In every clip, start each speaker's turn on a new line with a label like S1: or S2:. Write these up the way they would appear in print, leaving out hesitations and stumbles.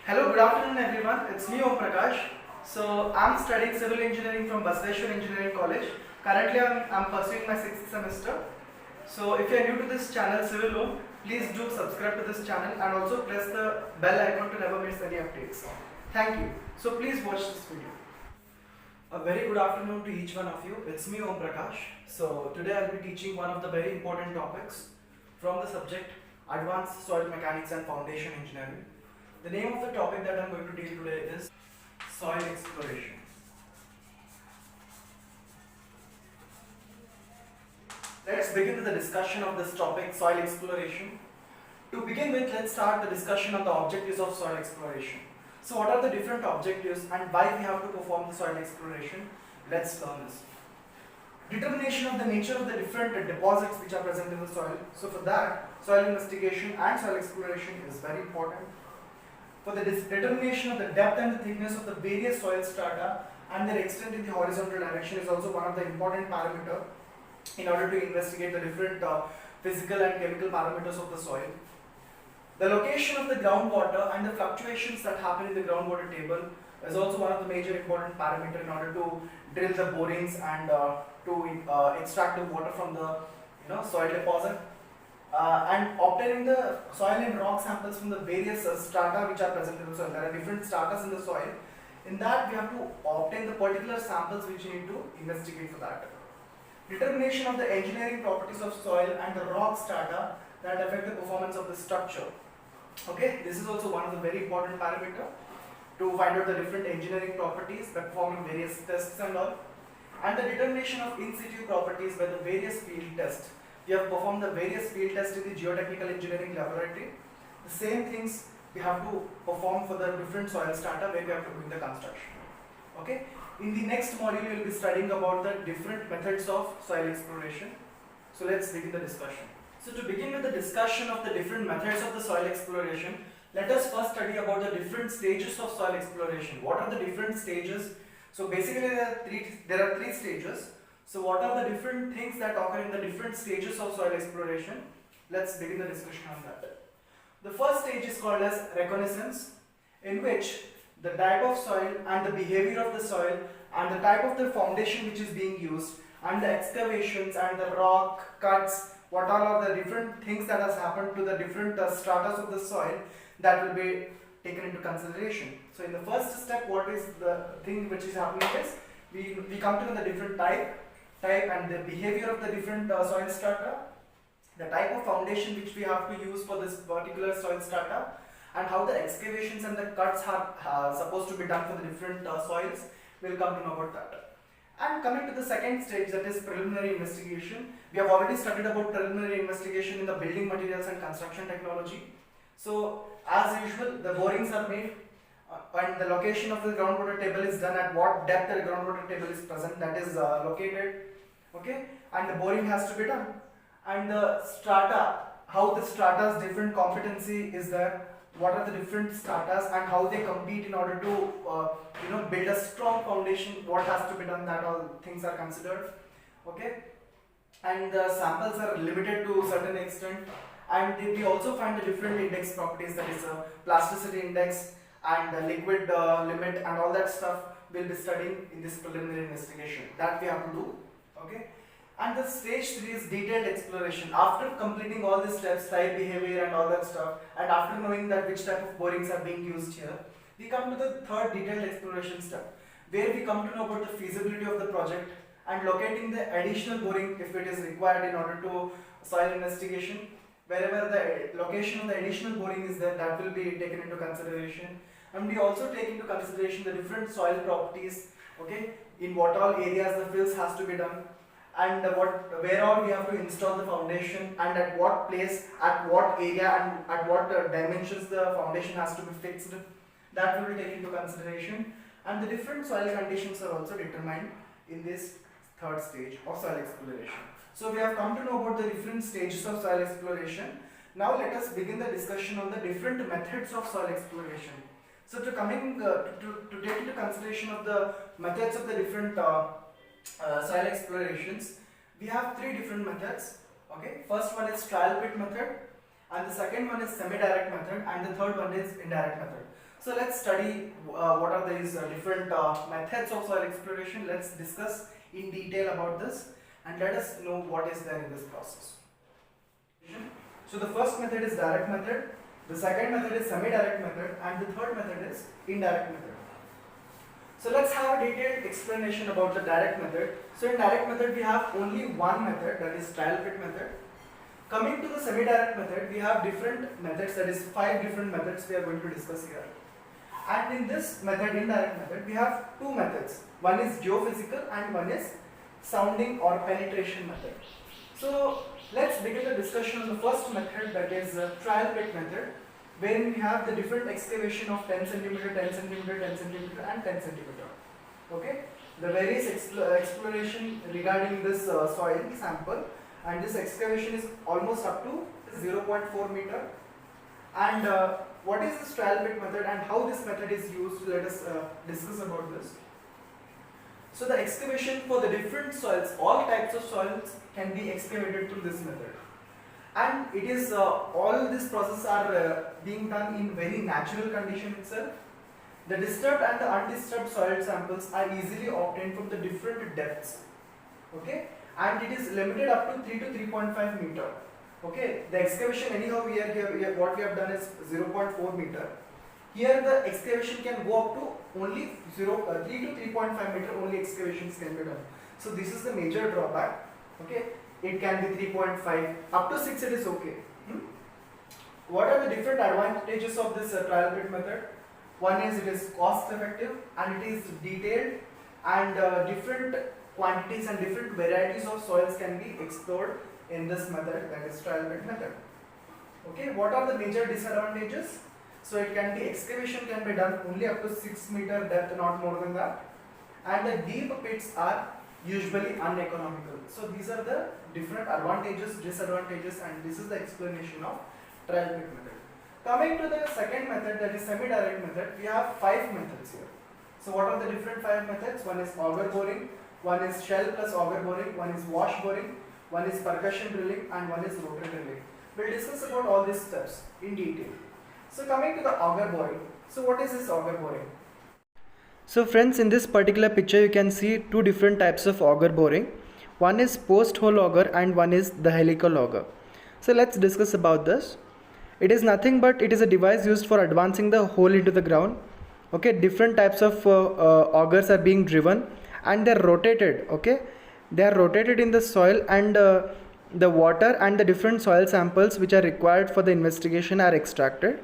S1: Hello, good afternoon everyone. It's me Om Prakash. So I'm studying civil engineering from Basaveshwar Engineering College. Currently I'm pursuing my 6th semester. So if you are new to this channel Civil Om, please do subscribe to this channel and also press the bell icon to never miss any updates. Thank you. So please watch this video. A very good afternoon to each one of you. It's me Om Prakash. So today I'll be teaching one of the very important topics from the subject Advanced Soil Mechanics and Foundation Engineering. The name of the topic that I'm going to deal today is soil exploration. Let's begin with the discussion of this topic, soil exploration. To begin with, let's start the discussion on the objectives of soil exploration. So what are the different objectives and why we have to perform the soil exploration? Let's learn this. Determination of the nature of the different deposits which are present in the soil. So for that, soil investigation and soil exploration is very important. For the determination of the depth and the thickness of the various soil strata and their extent in the horizontal direction is also one of the important parameters in order to investigate the different physical and chemical parameters of the soil. The location of the groundwater and the fluctuations that happen in the groundwater table is also one of the major important parameters in order to drill the borings and to extract the water from the soil deposit. And obtaining the soil and rock samples from the various strata which are present in the soil. There are different stratas in the soil. In that, we have to obtain the particular samples which we need to investigate for that. Determination of the engineering properties of soil and the rock strata that affect the performance of the structure. Okay, this is also one of the very important parameter to find out the different engineering properties by performing various tests and all. And the determination of in situ properties by the various field tests. We have performed the various field tests in the geotechnical engineering laboratory. The same things we have to perform for the different soil strata where we have to do the construction. Okay. In the next module, we will be studying about the different methods of soil exploration. So let's begin the discussion. So to begin with the discussion of the different methods of the soil exploration, let us first study about the different stages of soil exploration. What are the different stages? So basically there are three stages. So what are the different things that occur in the different stages of soil exploration? Let's begin the discussion on that. The first stage is called as reconnaissance, in which the type of soil and the behavior of the soil and the type of the foundation which is being used and the excavations and the rock cuts, what all are the different things that has happened to the different stratas of the soil that will be taken into consideration. So in the first step, what is the thing which is happening is we come to know the different type and the behavior of the different soil strata, the type of foundation which we have to use for this particular soil strata, and how the excavations and the cuts are supposed to be done for the different soils. We'll come to know about that. And coming to the second stage, that is preliminary investigation. We have already studied about preliminary investigation in the building materials and construction technology. So as usual, the borings are made and the location of the groundwater table is done at what depth the groundwater table is present, that is located. Okay, and the boring has to be done, and the strata, how the strata's different competency is there, what are the different stratas and how they compete in order to build a strong foundation, what has to be done, that all things are considered. Okay, and the samples are limited to a certain extent, and we also find the different index properties, that is plasticity index and the liquid limit and all that stuff we'll be studying in this preliminary investigation that we have to do. Okay, and the stage 3 is detailed exploration. After completing all the steps, type, behavior and all that stuff, and after knowing that which type of borings are being used here, we come to the third detailed exploration step, where we come to know about the feasibility of the project and locating the additional boring if it is required in order to soil investigation. Wherever the location of the additional boring is there, that will be taken into consideration. And we also take into consideration the different soil properties, okay, in what all areas the fills has to be done, and where all we have to install the foundation, and at what place, at what area and at what dimensions the foundation has to be fixed. That will be taken into consideration, and the different soil conditions are also determined in this third stage of soil exploration. So we have come to know about the different stages of soil exploration. Now let us begin the discussion on the different methods of soil exploration. So to take into consideration of the methods of the different soil explorations, we have three different methods. Okay, first one is trial pit method, and the second one is semi-direct method, and the third one is indirect method. So let's study what are these different methods of soil exploration. Let's discuss in detail about this and let us know what is there in this process. So the first method is direct method, the second method is semi-direct method, and the third method is indirect method. So let's have a detailed explanation about the direct method. So in direct method we have only one method, that is trial pit method. Coming to the semi-direct method, we have different methods, that is 5 different methods we are going to discuss here. And in this method, indirect method, we have two methods. One is geophysical and one is sounding or penetration method. So let's begin the discussion on the first method, that is trial pit method, wherein we have the different excavation of 10 cm, 10 cm, 10 cm and 10 cm. Okay, the various exploration regarding this soil sample, and this excavation is almost up to 0.4 meter. And what is this trial pit method and how this method is used? Let us discuss about this. So the excavation for the different soils, all types of soils can be excavated through this method. And it is all this process are being done in very natural condition itself. The disturbed and the undisturbed soil samples are easily obtained from the different depths. Okay, and it is limited up to 3 to 3.5 meter. Okay, the excavation anyhow here what we have done is 0.4 meter. Here the excavation can go up to only 3 to 3.5 meter only excavations can be done. So this is the major drawback. Okay, it can be 3.5 up to 6 it is okay. What are the different advantages of this trial pit method? One is it is cost effective and it is detailed, and different quantities and different varieties of soils can be explored in this method, that is trial pit method. Okay, what are the major disadvantages? So it can be excavation can be done only up to 6 meter depth, not more than that, and the deep pits are usually uneconomical. So these are the different advantages, disadvantages, and this is the explanation of trial pit method. Coming to the second method, that is semi-direct method, we have 5 methods here. So what are the different 5 methods? One is auger boring, one is shell plus auger boring, one is wash boring, one is percussion drilling, and one is rotary drilling. We'll discuss about all these steps in detail. So coming to the auger boring. So what is this auger boring? So friends, in this particular picture you can see two different types of auger boring. One is post hole auger and one is the helical auger. So let's discuss about this. It is nothing but it is a device used for advancing the hole into the ground. Okay, different types of augers are being driven and they are rotated. Okay, they are rotated in the soil, and the water and the different soil samples which are required for the investigation are extracted.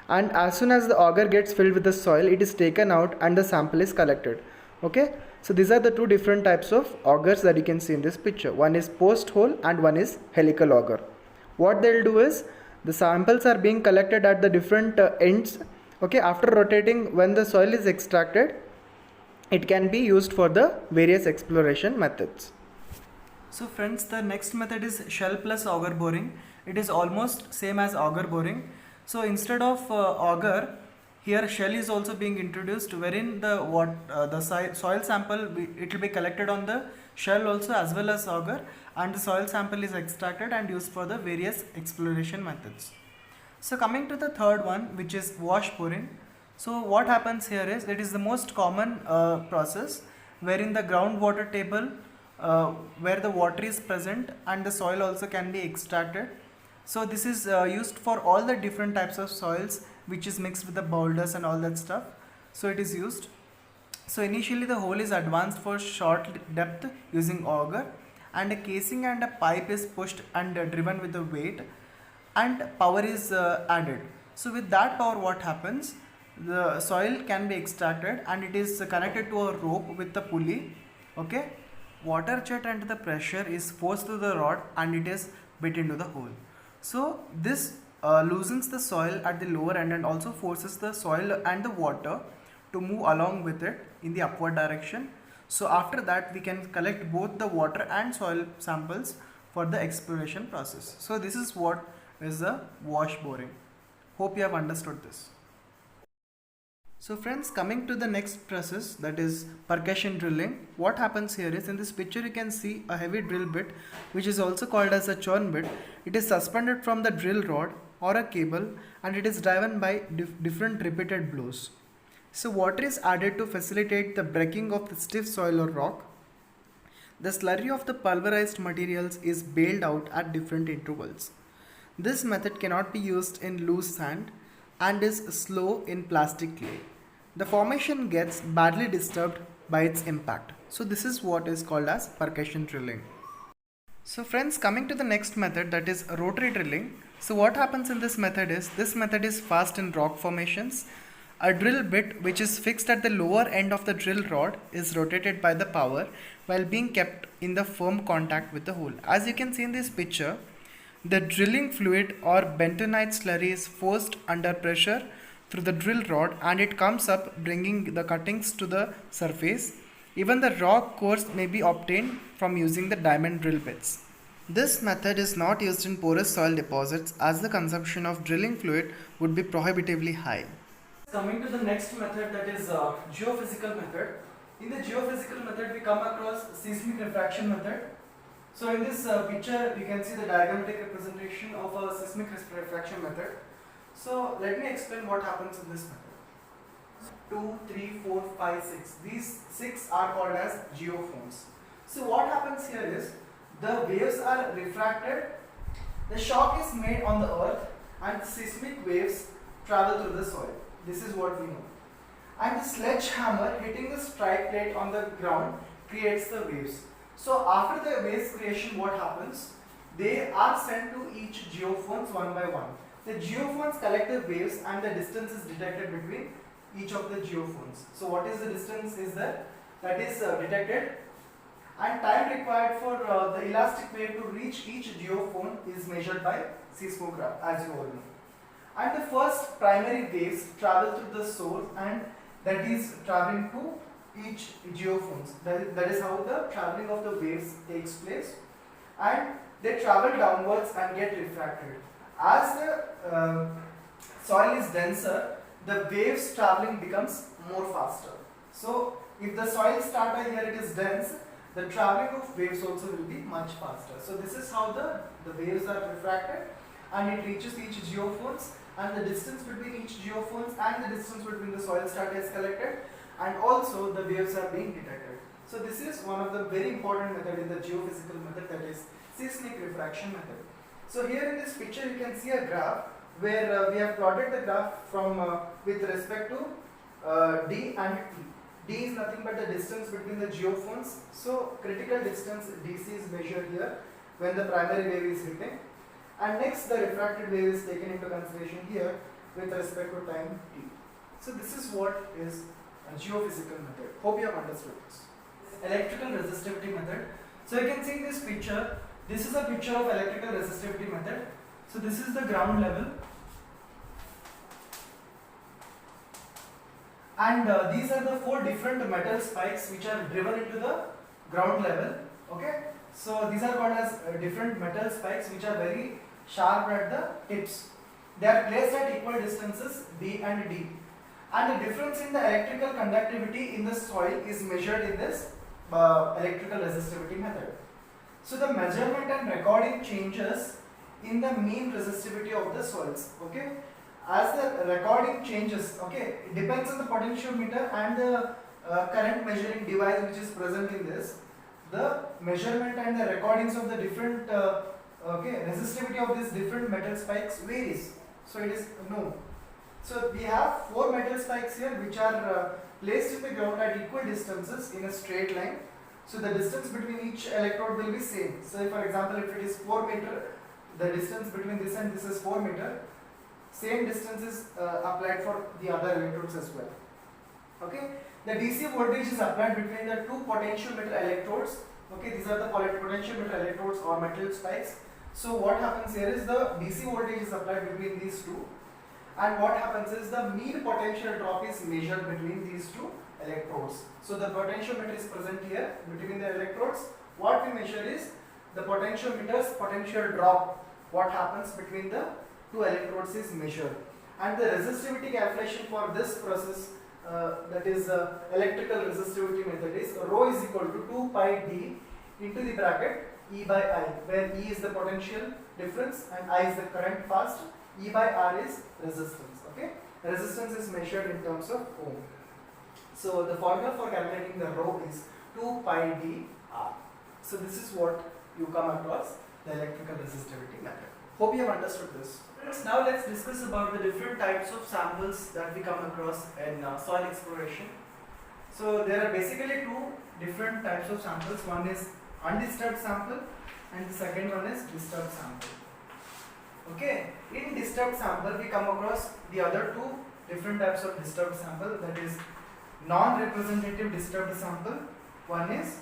S1: And as soon as the auger gets filled with the soil, it is taken out and the sample is collected. Okay, so these are the two different types of augers that you can see in this picture. One is post hole and one is helical auger. What they'll do is the samples are being collected at the different ends. Okay, after rotating, when the soil is extracted, it can be used for the various exploration methods. So friends, the next method is shell plus auger boring. It is almost same as auger boring. So instead of auger, here shell is also being introduced, wherein the soil sample it will be collected on the shell also as well as auger, and the soil sample is extracted and used for the various exploration methods. So coming to the third one, which is wash boring. So what happens here is, it is the most common process wherein the groundwater table where the water is present and the soil also can be extracted. So this is used for all the different types of soils which is mixed with the boulders and all that stuff. So it is used. So initially the hole is advanced for short depth using auger, and a casing and a pipe is pushed and driven with the weight, and power is added. So with that power, what happens? The soil can be extracted and it is connected to a rope with the pulley. Okay, water jet and the pressure is forced through the rod and it is bit into the hole. So this loosens the soil at the lower end and also forces the soil and the water to move along with it in the upward direction. So after that we can collect both the water and soil samples for the exploration process. So this is what is the wash boring. Hope you have understood this. So friends, coming to the next process, that is percussion drilling. What happens here is, in this picture you can see a heavy drill bit which is also called as a churn bit. It is suspended from the drill rod or a cable, and it is driven by different repeated blows. So water is added to facilitate the breaking of the stiff soil or rock. The slurry of the pulverized materials is bailed out at different intervals. This method cannot be used in loose sand and is slow in plastic clay. The formation gets badly disturbed by its impact. So this is what is called as percussion drilling. So friends, coming to the next method, that is rotary drilling. So what happens in this method is fast in rock formations. A drill bit which is fixed at the lower end of the drill rod is rotated by the power while being kept in the firm contact with the hole. As you can see in this picture, the drilling fluid or bentonite slurry is forced under pressure through the drill rod and it comes up, bringing the cuttings to the surface. Even the rock cores may be obtained from using the diamond drill bits. This method is not used in porous soil deposits as the consumption of drilling fluid would be prohibitively high. Coming to the next method, that is geophysical method. In the geophysical method we come across seismic refraction method. So in this picture we can see the diagrammatic representation of a seismic refraction method. So let me explain what happens in this method. 2, 3, 4, 5, 6. These 6 are called as geophones. So what happens here is the waves are refracted, the shock is made on the earth and the seismic waves travel through the soil. This is what we know. And the sledgehammer hitting the strike plate on the ground creates the waves. So after the waves creation, what happens? They are sent to each geophones one by one. The geophones collect the waves and the distance is detected between each of the geophones. So what is the distance is that is detected, and time required for the elastic wave to reach each geophone is measured by seismograph, as you all know. And the first primary waves travel through the source and that is traveling to each geophones. That is how the traveling of the waves takes place, and they travel downwards and get refracted. As the soil is denser, the waves traveling becomes more faster. So if the soil start by here it is dense, the traveling of waves also will be much faster. So this is how the waves are refracted and it reaches each geophones, and the distance between each geophones and the distance between the soil strata is collected, and also the waves are being detected. So this is one of the very important method in the geophysical method, that is seismic refraction method. So here in this picture you can see a graph where we have plotted the graph from with respect to D and T. D is nothing but the distance between the geophones. So critical distance DC is measured here when the primary wave is hitting, and next the refracted wave is taken into consideration here with respect to time T. So this is what is a geophysical method. Hope you have understood this. Electrical resistivity method. So you can see in this picture, this is a picture of electrical resistivity method. So this is the ground level, and these are the 4 different metal spikes which are driven into the ground level. Okay, so these are called as different metal spikes which are very sharp at the tips. They are placed at equal distances B and D, and the difference in the electrical conductivity in the soil is measured in this electrical resistivity method. So the measurement and recording changes in the mean resistivity of the soils. Okay, as the recording changes, okay, it depends on the potentiometer and the current measuring device which is present in this. The measurement and the recordings of the different resistivity of these different metal spikes varies. So it is known. So we have 4 metal spikes here which are placed in the ground at equal distances in a straight line. So the distance between each electrode will be same. So for example, if it is 4 meter, the distance between this and this is 4 meter. Same distance is applied for the other electrodes as well. Okay, the DC voltage is applied between the 2 potentiometer electrodes. Okay, these are the potentiometer electrodes or metal spikes. So what happens here is the DC voltage is applied between these two, and what happens is the mean potential drop is measured between these 2 electrodes. So the potentiometer is present here between the electrodes. What we measure is the potentiometer's potential drop. What happens between the 2 electrodes is measured, and the resistivity calculation for this process, that is electrical resistivity method, is rho is equal to 2 pi d into the bracket E by I, where E is the potential difference and I is the current passed E by R is resistance. Okay, resistance is measured in terms of ohm. So the formula for calculating the rho is 2 pi d R. So this is what you come across the electrical resistivity method. Hope you have understood this. Now let's discuss about the different types of samples that we come across in soil exploration. So there are basically two different types of samples. One is undisturbed sample and the second one is disturbed sample. Okay, in disturbed sample we come across the other two different types of disturbed sample, that is non-representative disturbed sample, one is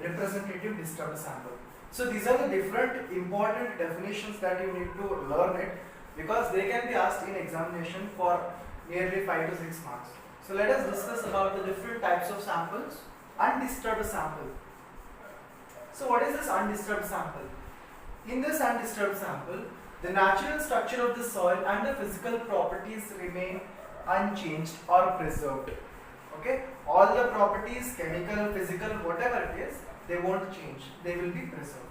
S1: representative disturbed sample. So these are the different important definitions that you need to learn it, because they can be asked in examination for nearly 5 to 6 marks. So let us discuss about the different types of samples. Undisturbed sample. So what is this undisturbed sample? In this undisturbed sample, the natural structure of the soil and the physical properties remain unchanged or preserved. Okay, all the properties, chemical, physical, whatever it is, they won't change, they will be preserved.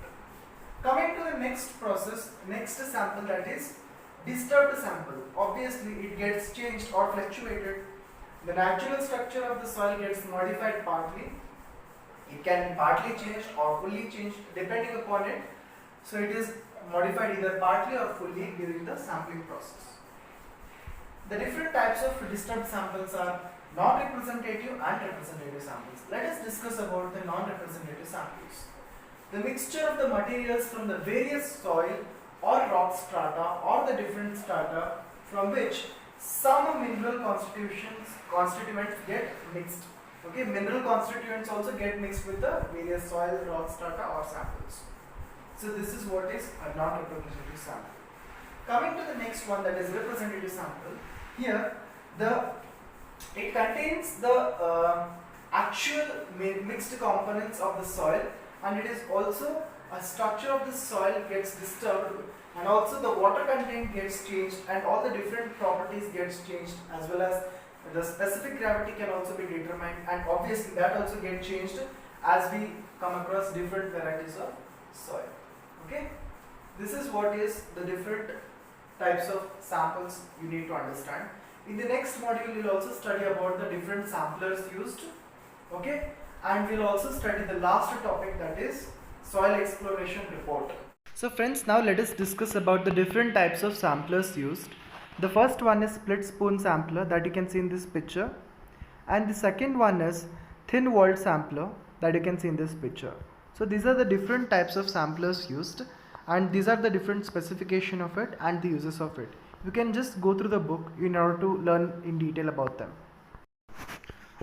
S1: Coming to the next process, next sample, that is disturbed sample. Obviously it gets changed or fluctuated. The natural structure of the soil gets modified partly. It can be partly changed or fully changed depending upon it. So it is modified either partly or fully during the sampling process. The different types of disturbed samples are non-representative and representative samples. Let us discuss about the non-representative samples. The mixture of the materials from the various soil or rock strata or the different strata from which some mineral constituents get mixed. Okay, mineral constituents also get mixed with the various soil, rock strata or samples. So this is what is a non-representative sample. Coming to the next one, that is representative sample. Here it contains the actual mixed components of the soil, and it is also a structure of the soil gets disturbed, and also the water content gets changed, and all the different properties gets changed, as well as the specific gravity can also be determined, and obviously that also gets changed as we come across different varieties of soil. Okay, this is what is the different types of samples you need to understand. In the next module, we'll also study about the different samplers used. Okay, and we'll also study the last topic, that is soil exploration report. So friends, now let us discuss about the different types of samplers used. The first one is split spoon sampler, that you can see in this picture, and the second one is thin walled sampler, that you can see in this picture. So these are the different types of samplers used, and these are the different specification of it and the uses of it. You can just go through the book in order to learn in detail about them.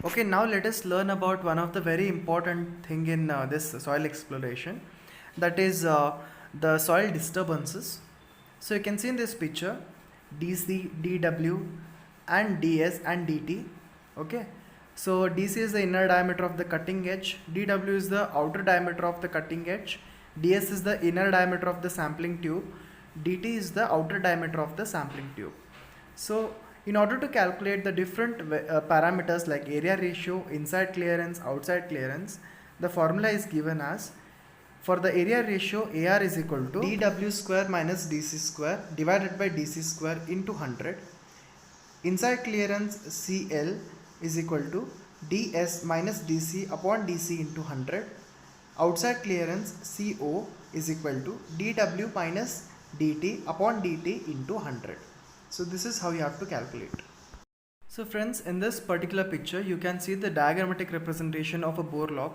S1: Okay, now let us learn about one of the very important thing in this soil exploration, that is the soil disturbances. So you can see in this picture DC, DW and DS and DT. Okay, so DC is the inner diameter of the cutting edge, DW is the outer diameter of the cutting edge, DS is the inner diameter of the sampling tube, DT is the outer diameter of the sampling tube. So in order to calculate the different parameters like area ratio, inside clearance, outside clearance, the formula is given as, for the area ratio, AR is equal to dW square minus DC square divided by DC square into 100. Inside clearance, CL is equal to DS minus DC upon DC into 100. Outside clearance, CO is equal to dW minus dt upon dt into 100. So this is how you have to calculate. So friends, in this particular picture you can see the diagrammatic representation of a bore log.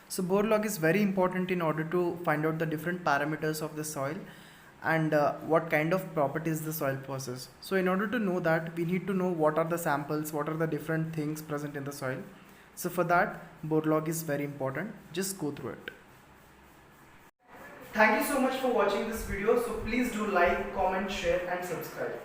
S1: So bore log is very important in order to find out the different parameters of the soil and what kind of properties the soil possesses. So in order to know that, we need to know what are the samples, what are the different things present in the soil. So for that, bore log is very important. Just go through it. Thank you so much for watching this video. So please do like, comment, share and subscribe.